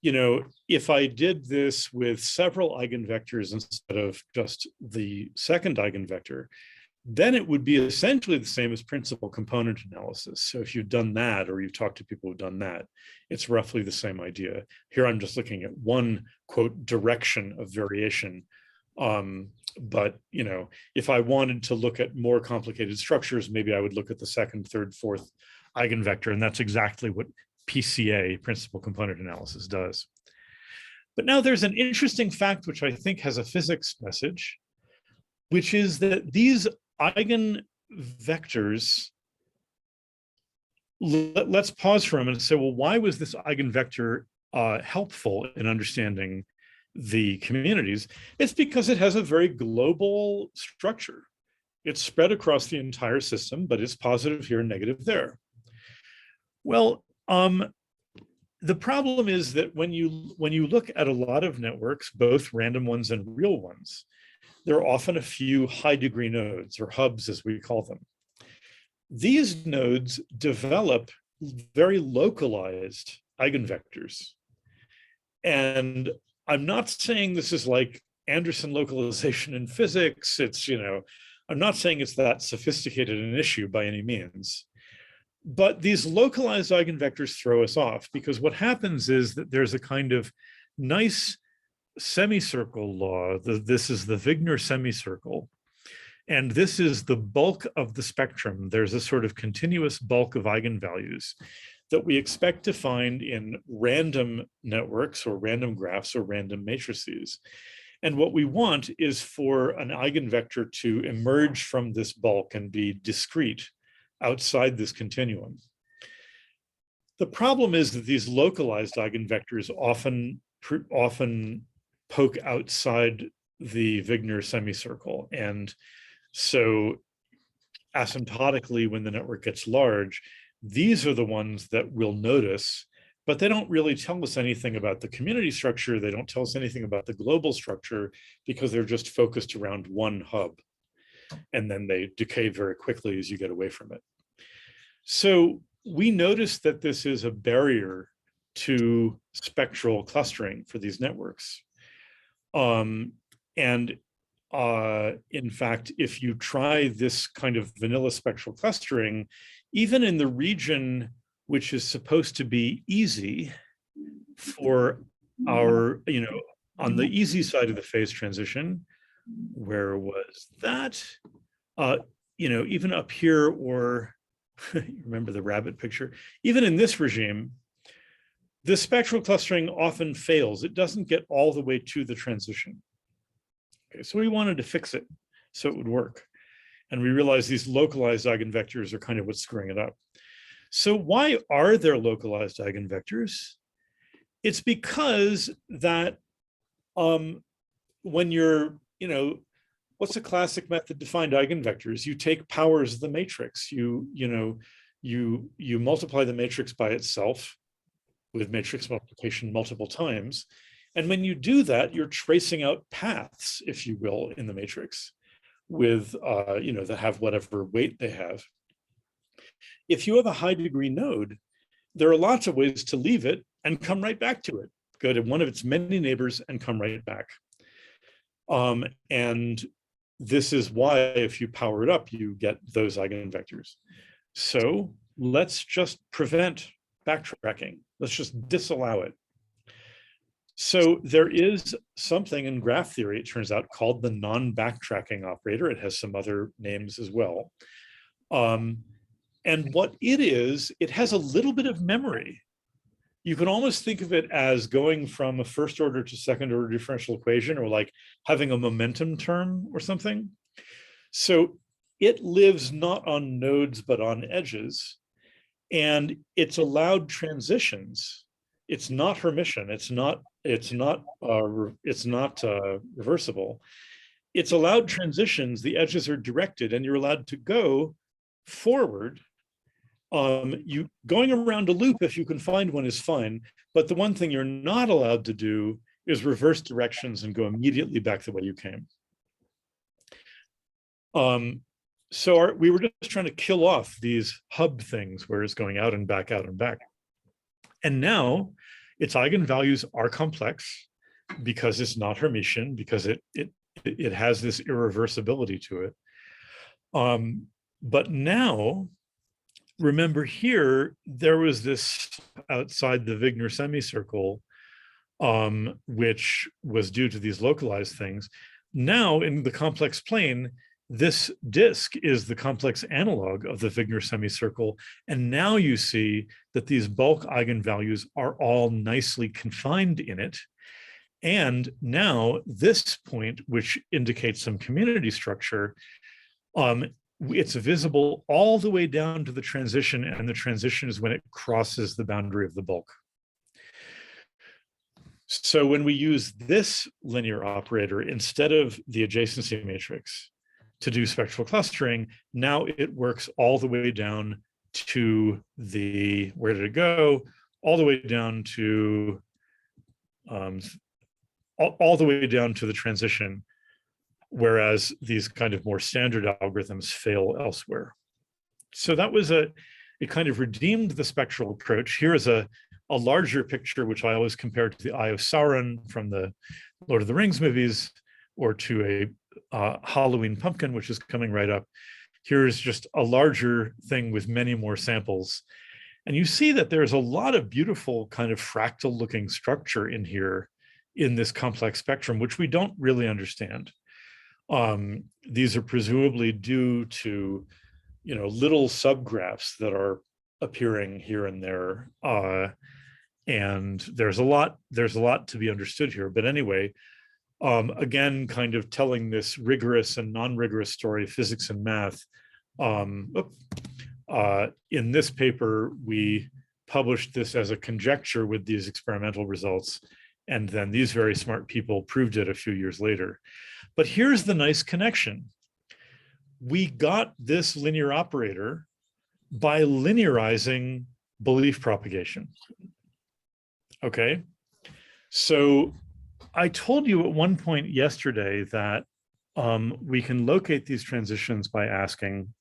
if I did this with several eigenvectors instead of just the second eigenvector, then it would be essentially the same as principal component analysis. So if you've done that, or you've talked to people who've done that, it's roughly the same idea. Here I'm just looking at one, quote, direction of variation. But, if I wanted to look at more complicated structures, maybe I would look at the second, third, fourth eigenvector, and that's exactly what PCA, principal component analysis, does. But now there's an interesting fact, which I think has a physics message, which is that these eigenvectors, let's pause for a minute and say, well, why was this eigenvector helpful in understanding the communities? It's because it has a very global structure. It's spread across the entire system, but it's positive here and negative there. Well, the problem is that when you look at a lot of networks, both random ones and real ones, there are often a few high degree nodes, or hubs as we call them. These nodes develop very localized eigenvectors. And I'm not saying this is like Anderson localization in physics. It's, I'm not saying it's that sophisticated an issue by any means. But these localized eigenvectors throw us off, because what happens is that there's a kind of nice semicircle law. This is the Wigner semicircle. And this is the bulk of the spectrum. There's a sort of continuous bulk of eigenvalues that we expect to find in random networks or random graphs or random matrices. And what we want is for an eigenvector to emerge from this bulk and be discrete outside this continuum. The problem is that these localized eigenvectors often poke outside the Wigner semicircle. And so asymptotically, when the network gets large, these are the ones that we'll notice, but they don't really tell us anything about the community structure. They don't tell us anything about the global structure, because they're just focused around one hub. And then they decay very quickly as you get away from it. So we notice that this is a barrier to spectral clustering for these networks. In fact, if you try this kind of vanilla spectral clustering, even in the region which is supposed to be easy for our, on the easy side of the phase transition, where was that? Even up here, or remember the rabbit picture, even in this regime, the spectral clustering often fails. It doesn't get all the way to the transition. Okay, so we wanted to fix it so it would work. And we realized these localized eigenvectors are kind of what's screwing it up. So why are there localized eigenvectors? It's because that when you're, what's a classic method to find eigenvectors? You take powers of the matrix. You multiply the matrix by itself with matrix multiplication multiple times. And when you do that, you're tracing out paths, if you will, in the matrix with, that have whatever weight they have. If you have a high degree node, there are lots of ways to leave it and come right back to it. Go to one of its many neighbors and come right back. And this is why if you power it up, you get those eigenvectors. So let's just prevent backtracking. Let's just disallow it. So there is something in graph theory, it turns out, called the non-backtracking operator. It has some other names as well. And what it is, it has a little bit of memory. you can almost think of it as going from a first order to second order differential equation, or like having a momentum term or something. So it lives not on nodes, but on edges. And it's allowed transitions. It's not Hermitian. It's not reversible. It's allowed transitions. The edges are directed, and you're allowed to go forward. You going around a loop, if you can find one, is fine. But the one thing you're not allowed to do is reverse directions and go immediately back the way you came. So we were just trying to kill off these hub things where it's going out and back, out and back. And now its eigenvalues are complex because it's not Hermitian, because it has this irreversibility to it. But now, remember here, there was this outside the Wigner semicircle, which was due to these localized things. Now in the complex plane, this disk is the complex analog of the Wigner semicircle. And now you see that these bulk eigenvalues are all nicely confined in it. And now this point, which indicates some community structure, it's visible all the way down to the transition, and the transition is when it crosses the boundary of the bulk. So when we use this linear operator instead of the adjacency matrix to do spectral clustering, now it works all the way down to the, where did it go? All the way down to, all the way down to the transition, whereas these kind of more standard algorithms fail elsewhere. So that was it kind of redeemed the spectral approach. Here is a larger picture, which I always compare to the Eye of Sauron from the Lord of the Rings movies, or to a Halloween pumpkin, which is coming right up. Here's just a larger thing with many more samples. And you see that there's a lot of beautiful kind of fractal looking structure in here in this complex spectrum, which we don't really understand. These are presumably due to, little subgraphs that are appearing here and there. And there's a lot to be understood here. But anyway, again, kind of telling this rigorous and non-rigorous story, physics and math. In this paper, we published this as a conjecture with these experimental results. And then these very smart people proved it a few years later. But here's the nice connection. We got this linear operator by linearizing belief propagation. Okay, so I told you at one point yesterday that we can locate these transitions by asking,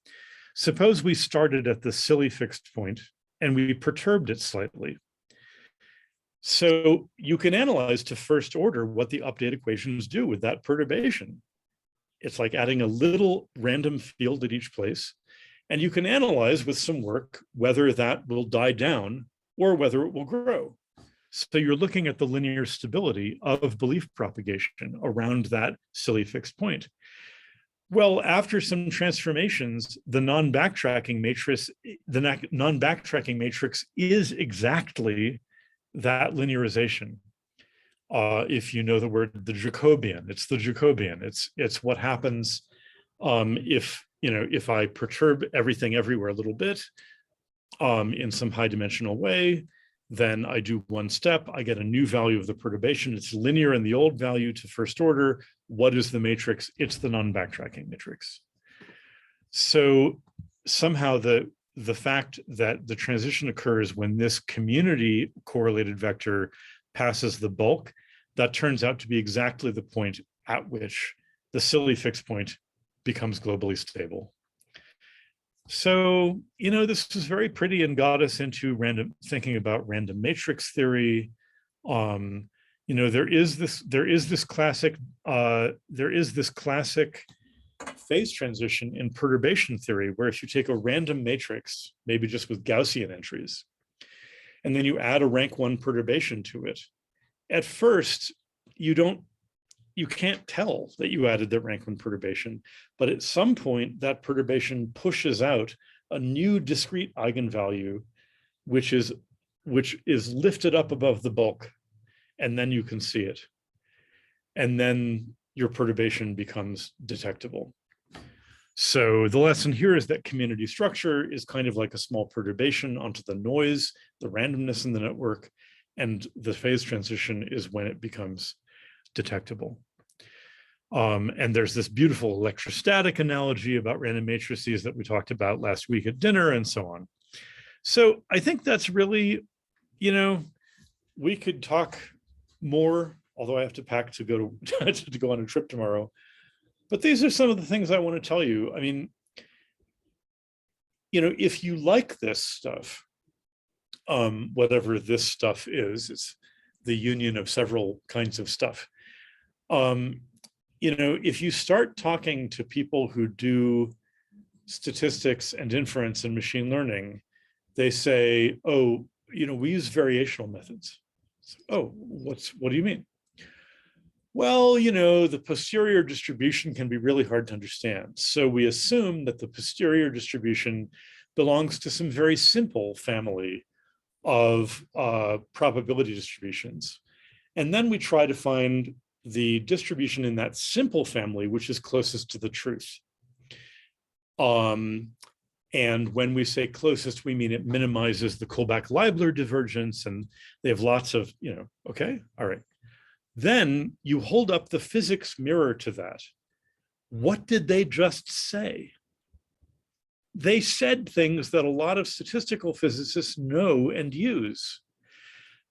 suppose we started at the silly fixed point and we perturbed it slightly. So you can analyze to first order what the update equations do with that perturbation. It's like adding a little random field at each place. And you can analyze with some work whether that will die down or whether it will grow. So you're looking at the linear stability of belief propagation around that silly fixed point. Well, after some transformations, the non-backtracking matrix is exactly that linearization. If you know the word, the Jacobian, it's the Jacobian. It's what happens if I perturb everything everywhere a little bit in some high dimensional way, then I do one step, I get a new value of the perturbation. It's linear in the old value to first order. What is the matrix? It's the non-backtracking matrix. So somehow the fact that the transition occurs when this community correlated vector passes the bulk, that turns out to be exactly the point at which the silly fixed point becomes globally stable. So, this was very pretty and got us into thinking about random matrix theory. There is this classic phase transition in perturbation theory, where if you take a random matrix, maybe just with Gaussian entries, and then you add a rank 1 perturbation to it, at first you can't tell that you added the rank 1 perturbation, but at some point that perturbation pushes out a new discrete eigenvalue, which is which is lifted up above the bulk, and then you can see it. And then your perturbation becomes detectable. So the lesson here is that community structure is kind of like a small perturbation onto the noise, the randomness in the network, and the phase transition is when it becomes detectable. And there's this beautiful electrostatic analogy about random matrices that we talked about last week at dinner and so on. So I think that's really, we could talk more, although I have to pack to go to go on a trip tomorrow. But these are some of the things I want to tell you. I mean, if you like this stuff, whatever this stuff is, it's the union of several kinds of stuff. If you start talking to people who do statistics and inference and machine learning, they say, oh, we use variational methods. So, oh, what do you mean? Well, the posterior distribution can be really hard to understand. So we assume that the posterior distribution belongs to some very simple family of probability distributions. And then we try to find the distribution in that simple family, which is closest to the truth. And when we say closest, we mean it minimizes the Kullback-Leibler divergence, and they have lots of, okay, all right. Then you hold up the physics mirror to that. What did they just say? They said things that a lot of statistical physicists know and use.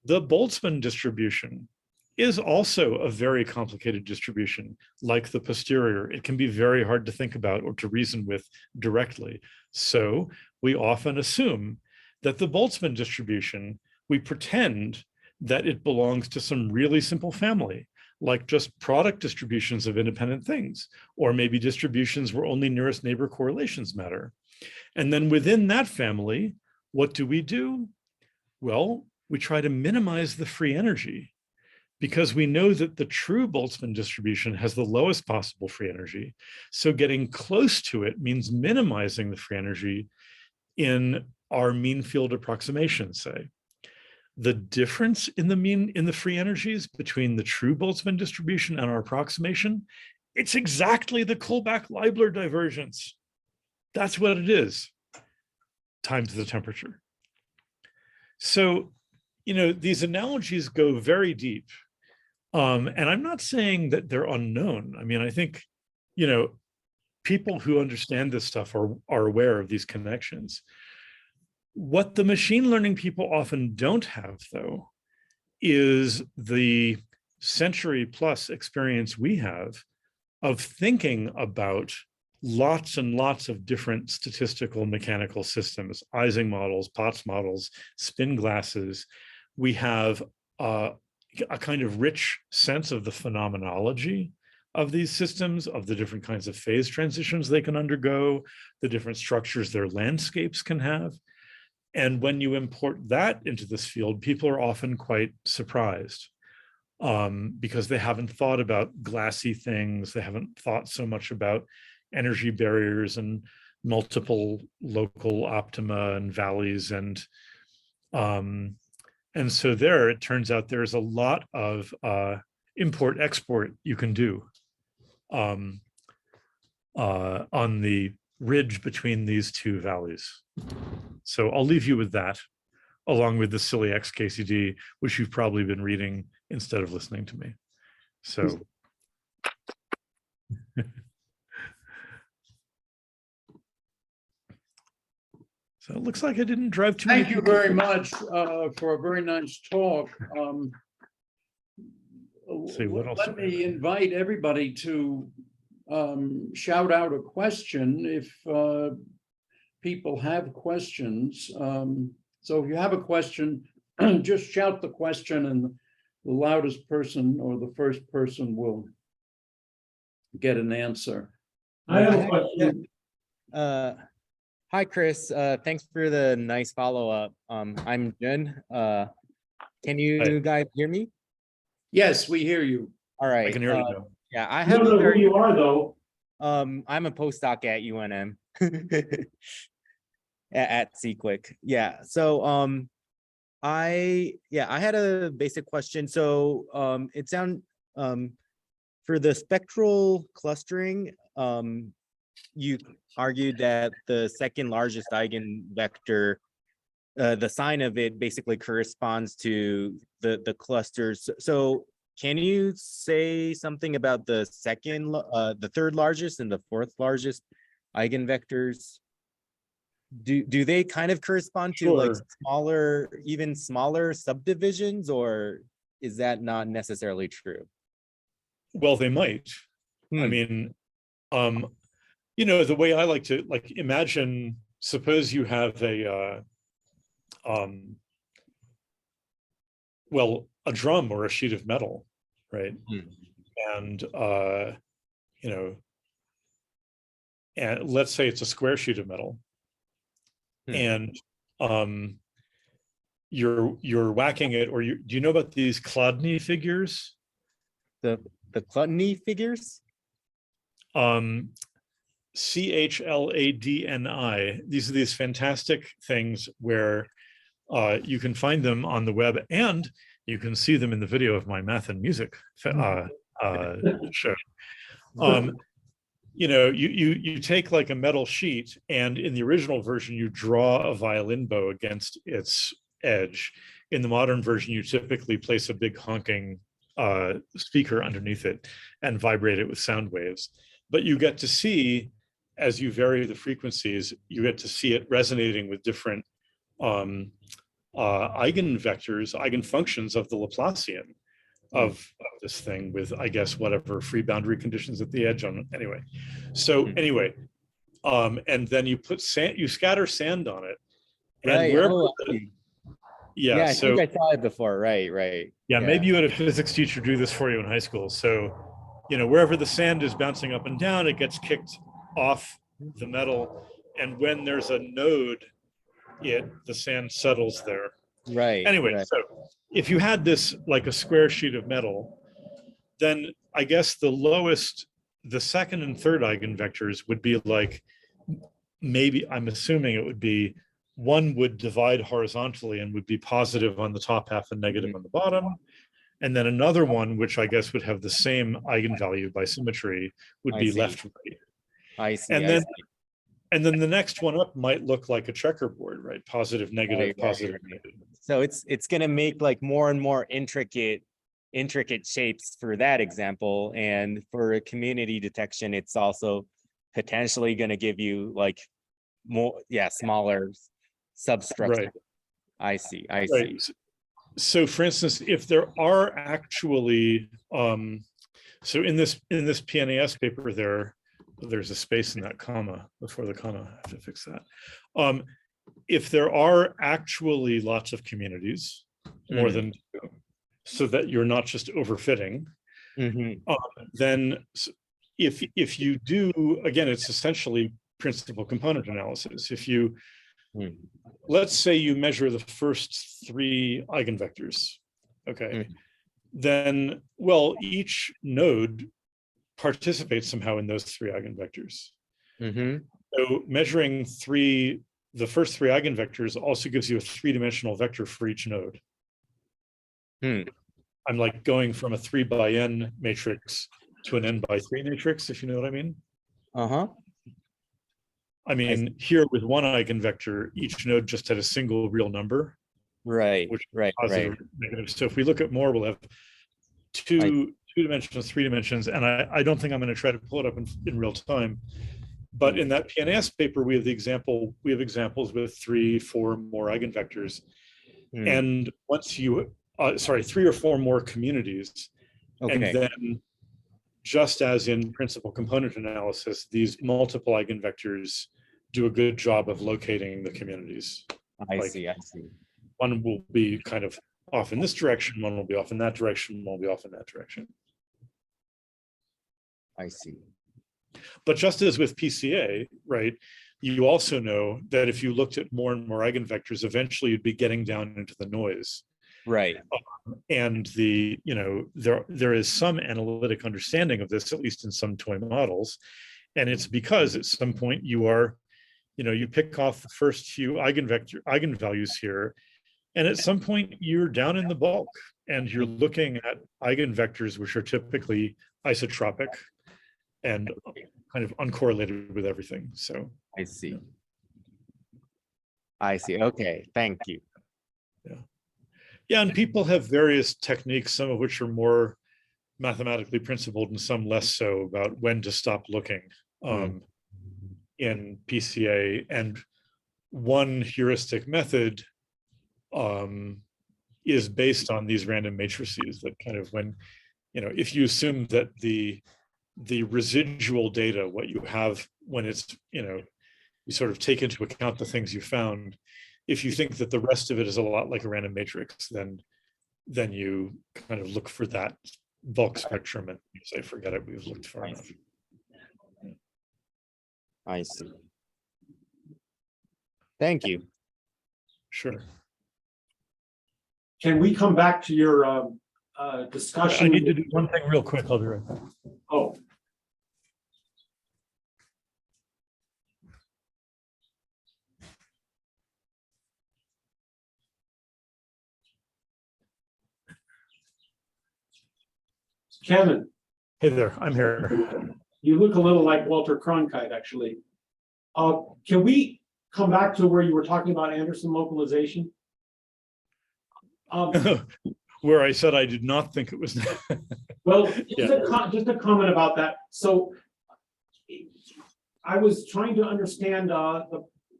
The Boltzmann distribution is also a very complicated distribution, like the posterior. It can be very hard to think about or to reason with directly. So we often assume that the Boltzmann distribution, we pretend that it belongs to some really simple family, like just product distributions of independent things, or maybe distributions where only nearest neighbor correlations matter. And then within that family, what do? Well, we try to minimize the free energy, because we know that the true Boltzmann distribution has the lowest possible free energy. So getting close to it means minimizing the free energy in our mean field approximation, say. The difference in the free energies between the true Boltzmann distribution and our approximation, it's exactly the Kullback-Leibler divergence. That's what it is, times the temperature. So, these analogies go very deep. And I'm not saying that they're unknown. I mean, I think, people who understand this stuff are aware of these connections. What the machine learning people often don't have, though, is the century-plus experience we have of thinking about lots and lots of different statistical mechanical systems, Ising models, Potts models, spin glasses. We have a kind of rich sense of the phenomenology of these systems, of the different kinds of phase transitions they can undergo, the different structures their landscapes can have. And when you import that into this field, people are often quite surprised because they haven't thought about glassy things. They haven't thought so much about energy barriers and multiple local optima and valleys. And so there, it turns out there's a lot of import-export you can do on the ridge between these two valleys. So I'll leave you with that, along with the silly XKCD, which you've probably been reading instead of listening to me. So. So it looks like I didn't drive too many. Thank you very much for a very nice talk. Let me invite everybody to shout out a question if people have questions. So if you have a question, just shout the question and the loudest person or the first person will get an answer. I have a question. Hi, Chris. Thanks for the nice follow-up. I'm Jen. Can you guys hear me? Yes, we hear you. All right. I can hear you now. Yeah, I I have don't a know who very you are, though. I'm a postdoc at UNM at CQuick. Yeah. So I had a basic question. So it sound for the spectral clustering, you argued that the second largest eigenvector, the sign of it basically corresponds to the clusters. So can you say something about the third largest and the fourth largest eigenvectors? Do they kind of correspond to like Sure. smaller, even smaller subdivisions, or is that not necessarily true? Well, they might. I mean, the way I like to imagine, suppose you have a a drum or a sheet of metal, right? And and let's say it's a square sheet of metal. And you're whacking it, or do you know about these Chladni figures? The Chladni figures? CHLADNI. These are these fantastic things where you can find them on the web, and you can see them in the video of my math and music show. You take like a metal sheet, and in the original version, you draw a violin bow against its edge. In the modern version, you typically place a big honking speaker underneath it and vibrate it with sound waves. But you get to see, as you vary the frequencies, you get to see it resonating with different eigenvectors, eigenfunctions of the Laplacian of this thing, with, I guess, whatever free boundary conditions at the edge on it. Anyway, so anyway, and then you put sand, you scatter sand on it, and yeah, I so think I saw it before. Right. yeah, maybe you had a physics teacher do this for you in high school. So wherever the sand is bouncing up and down, it gets kicked off the metal, and when there's a node, the sand settles there. Right. Anyway, so if you had this like a square sheet of metal, then I guess the second and third eigenvectors would be like, maybe, I'm assuming it would be, one would divide horizontally and would be positive on the top half and negative on the bottom. And then another one, which I guess would have the same eigenvalue by symmetry, would be left right. I see. And then the next one up might look like a checkerboard, right? Positive, negative, positive, negative. So it's going to make like more and more intricate shapes for that example. And for community detection, it's also potentially going to give you like more, smaller substructure. Right. I see. See. So for instance, if there are actually, so in this PNAS paper there's a space in that comma before the comma. I have to fix that. If there are actually lots of communities, more than two, so that you're not just overfitting, then if you do, again, it's essentially principal component analysis. If you, let's say you measure the first three eigenvectors, okay, then, well, each node participates somehow in those three eigenvectors. So measuring the first three eigenvectors also gives you a three-dimensional vector for each node. I'm like going from a 3 by n matrix to an n by 3 matrix, if you know what I mean. I mean, here with one eigenvector, each node just had a single real number. Right. Positive, negative. So if we look at more, we'll have two dimensions, 3 dimensions, and I don't think I'm going to try to pull it up in real time. But in that PNAS paper, we have examples with 3, 4 more eigenvectors, and once you, 3 or 4 more communities, and then, just as in principal component analysis, these multiple eigenvectors do a good job of locating the communities. I see. One will be kind of off in this direction, one will be off in that direction, one will be off in that direction. I see. But just as with PCA, right, you also know that if you looked at more and more eigenvectors, eventually you'd be getting down into the noise. Right. And there is some analytic understanding of this, at least in some toy models. And it's because at some point you pick off the first few eigenvalues here, And at some point, you're down in the bulk and you're looking at eigenvectors, which are typically isotropic and kind of uncorrelated with everything. So I see. I see. Okay, thank you. yeah, and people have various techniques, some of which are more mathematically principled and some less so, about when to stop looking in PCA. And one heuristic method is based on these random matrices that kind of, when, if you assume that the residual data, what you have when it's, you sort of take into account the things you found, if you think that the rest of it is a lot like a random matrix, then you kind of look for that bulk spectrum and you say, forget it, we've looked far enough. I see. Thank you. Sure. Can we come back to your discussion? I need to do one thing real quick. I'll be right back. Oh. Kevin, Hey there, I'm here. you look a little like Walter Cronkite, actually. Can we come back to where you were talking about Anderson localization? Where I said I did not think it was. Well, just a comment about that. So I was trying to understand,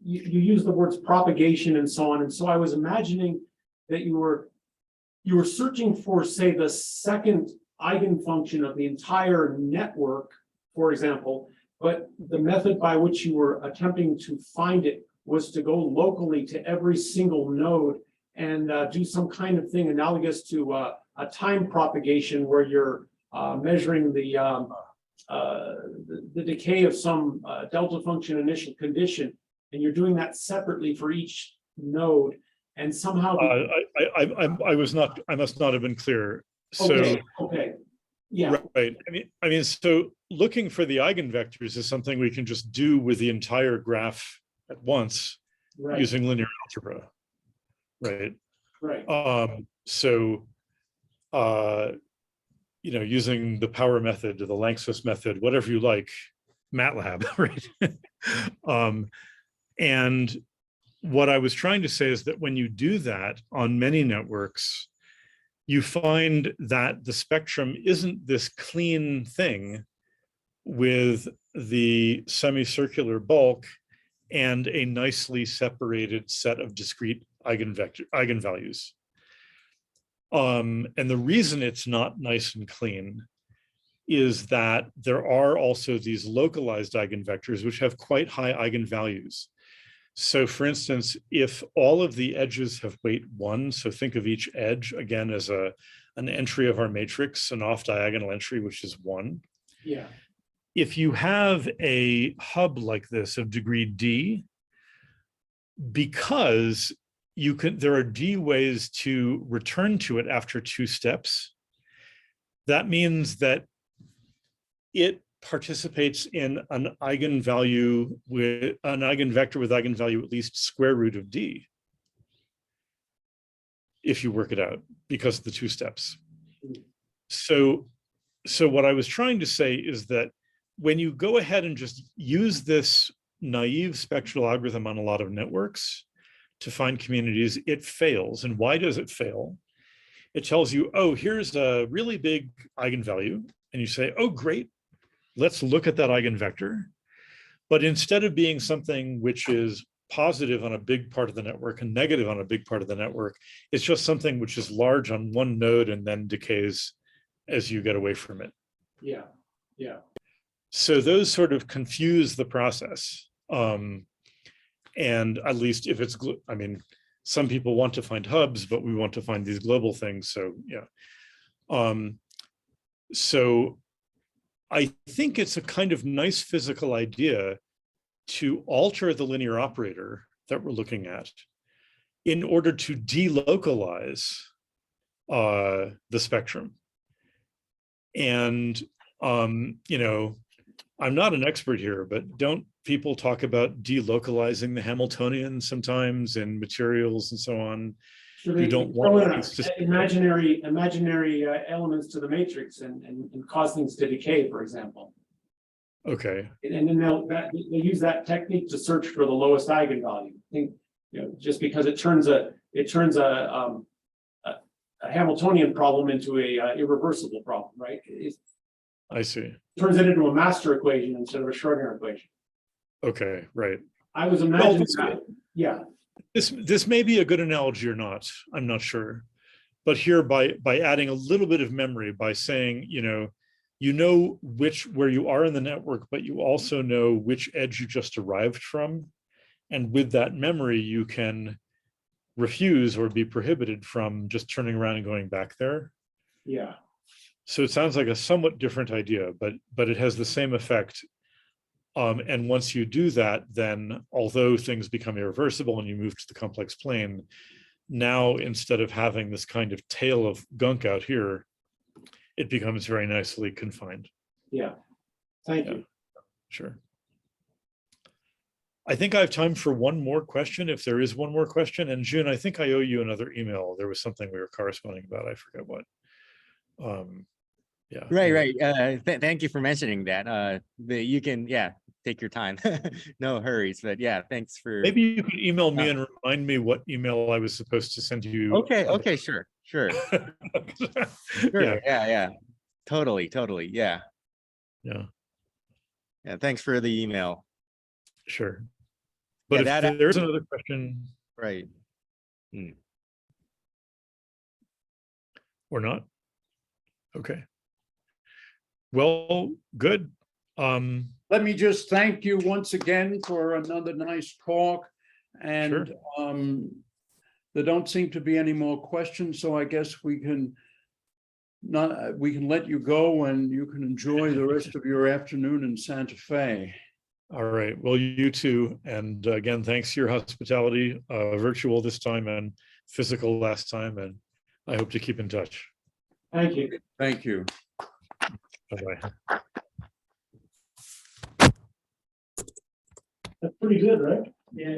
you use the words propagation and so on. And so I was imagining that you were searching for, say, the second eigenfunction of the entire network, for example, but the method by which you were attempting to find it was to go locally to every single node and do some kind of thing analogous to a time propagation where you're measuring the decay of some delta function initial condition, and you're doing that separately for each node, and somehow I must not have been clear. So okay. Yeah. Right. I mean, so looking for the eigenvectors is something we can just do with the entire graph at once, Right. using linear algebra. Right. Right. Using the power method or the Lanxess method, whatever you like, MATLAB, right? And what I was trying to say is that when you do that on many networks, you find that the spectrum isn't this clean thing with the semicircular bulk and a nicely separated set of discrete eigenvalues. And the reason it's not nice and clean is that there are also these localized eigenvectors which have quite high eigenvalues. So for instance, if all of the edges have weight 1, so think of each edge again as an entry of our matrix, an off-diagonal entry, which is 1. Yeah. If you have a hub like this of degree D, because there are D ways to return to it after 2 steps, that means that it participates in an eigenvalue with an eigenvector with eigenvalue at least square root of D, if you work it out, because of the 2 steps. So what I was trying to say is that when you go ahead and just use this naive spectral algorithm on a lot of networks to find communities, it fails. And why does it fail? It tells you, oh, here's a really big eigenvalue. And you say, oh, great, let's look at that eigenvector. But instead of being something which is positive on a big part of the network and negative on a big part of the network, it's just something which is large on one node and then decays as you get away from it. Yeah. Yeah. So those sort of confuse the process. And at least if it's, some people want to find hubs, but we want to find these global things. So yeah. So I think it's a kind of nice physical idea to alter the linear operator that we're looking at in order to delocalize the spectrum. And, I'm not an expert here, but don't people talk about delocalizing the Hamiltonian sometimes in materials and so on? So You don't throw want in things to- imaginary elements to the matrix and cause things to decay, for example. Okay, And then they use that technique to search for the lowest eigenvalue. I think, just because it turns a Hamiltonian problem into a irreversible problem, right? It I see. turns it into a master equation instead of a Schrodinger equation. Okay, right. I was imagining this- that. Yeah, This may be a good analogy or not. I'm not sure. But here by adding a little bit of memory, by saying, where you are in the network, but you also know which edge you just arrived from. And with that memory, you can refuse or be prohibited from just turning around and going back there. yeah, So it sounds like a somewhat different idea, but it has the same effect. And once you do that, then although things become irreversible and you move to the complex plane, now instead of having this kind of tail of gunk out here, it becomes very nicely confined. yeah. Thank you. Sure. I think I have time for one more question, if there is one more question. And June, I think I owe you another email. There was something we were corresponding about. I forget what. Yeah. Right. Thank you for mentioning that. You can, take your time. No hurries, but thanks for. Maybe you could email me and remind me what email I was supposed to send you. Okay, sure. Sure. Yeah. Totally. Yeah. Thanks for the email. Sure. But if there's another question. Right. Or not. Okay. Well, good. Let me just thank you once again for another nice talk. And there don't seem to be any more questions, so I guess we can let you go and you can enjoy the rest of your afternoon in Santa Fe. All right. Well, you too. And again, thanks for your hospitality, virtual this time and physical last time. And I hope to keep in touch. Thank you. Thank you. Bye-bye. That's pretty good, right? Yeah.